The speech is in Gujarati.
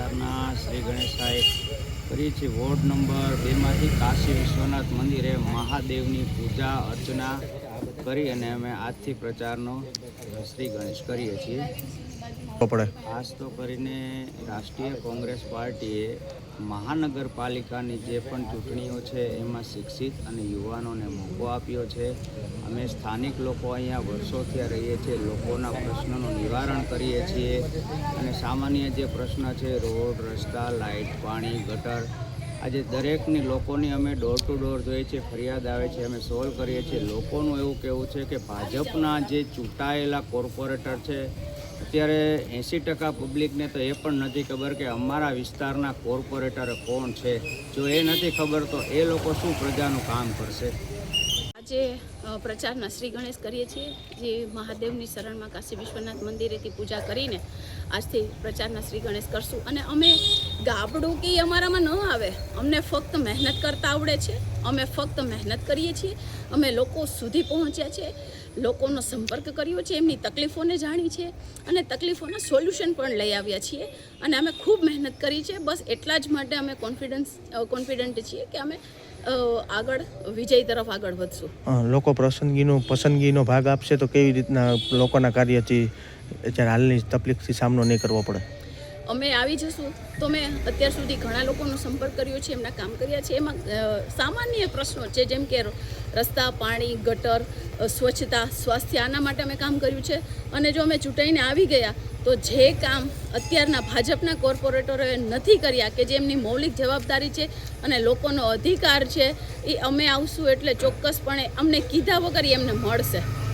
વિસ્તારના શ્રી ગણેશ સાહેબ કરીએ છીએ. વોર્ડ નંબર 2માંથી કાશી વિશ્વનાથ મંદિરે મહાદેવની પૂજા અર્ચના કરી અને અમે આજથી પ્રચારનો શ્રી ગણેશ કરીએ છીએ. ખાસ તો કરીને રાષ્ટ્રીય કોંગ્રેસ પાર્ટીએ મહાનગરપાલિકાની જે પણ ચૂંટણીઓ છે એમાં શિક્ષિત અને યુવાનોને મોકો આપ્યો છે. અમે સ્થાનિક લોકો અહીંયા વર્ષોથી રહીએ છીએ, લોકોના પ્રશ્નોનું નિવારણ કરીએ છીએ અને સામાન્ય જે પ્રશ્ન છે રોડ, રસ્તા, લાઇટ, પાણી, ગટર, આજે દરેકની લોકોની અમે ડોર ટુ ડોર જોઈએ છીએ, ફરિયાદ આવે છે, અમે સોલ્વ કરીએ છીએ. લોકોનું એવું કહેવું છે કે ભાજપના જે ચૂંટાયેલા કોર્પોરેટર છે અત્યારે 80% પબ્લિકને તો એ પણ નથી ખબર કે અમારા વિસ્તારના કોર્પોરેટર કોણ છે. જો એ નથી ખબર તો એ લોકો શું પ્રજાનું કામ કરશે. આજે પ્રચારના શ્રી ગણેશ કરીએ છીએ, જે મહાદેવની શરણમાં કાશી વિશ્વનાથ મંદિરેથી પૂજા કરીને આજથી પ્રચારના શ્રી ગણેશ કરશું. અને અમે ગાબડું કે અમારામાં ન આવે, અમને ફક્ત મહેનત કરતા આવડે છે. અમે ફક્ત મહેનત કરીએ છીએ, અમે લોકો સુધી પહોંચ્યા છે, લોકોનો સંપર્ક કર્યો છે, એમની તકલીફોને જાણી છે અને તકલીફોના સોલ્યુશન પણ લઈ આવ્યા છીએ. અને અમે ખૂબ મહેનત કરી છે. બસ એટલા જ માટે અમે કોન્ફિડન્ટ છીએ કે અમે આગળ વિજય તરફ આગળ વધશું. લોકો પસંદગીનો ભાગ આપશે તો કેવી રીતના લોકોના કાર્યથી અત્યારે હાલની તકલીફથી સામનો નહીં કરવો પડે? અમે આવી જશું તો મેં અત્યાર સુધી ઘણા લોકોનો સંપર્ક કર્યો છે, એમના કામ કર્યા છે. એમાં સામાન્ય પ્રશ્નો છે જેમ કે રસ્તા, પાણી, ગટર, સ્વચ્છતા, સ્વાસ્થ્ય, આના માટે અમે કામ કર્યું છે. અને જો અમે ચૂંટાઈને આવી ગયા તો જે કામ અત્યારના ભાજપના કોર્પોરેટરોએ નથી કર્યા, કે જે એમની મૌલિક જવાબદારી છે અને લોકોનો અધિકાર છે, એ અમે આવશું એટલે ચોક્કસપણે અમને કીધા વગર એમને મળશે.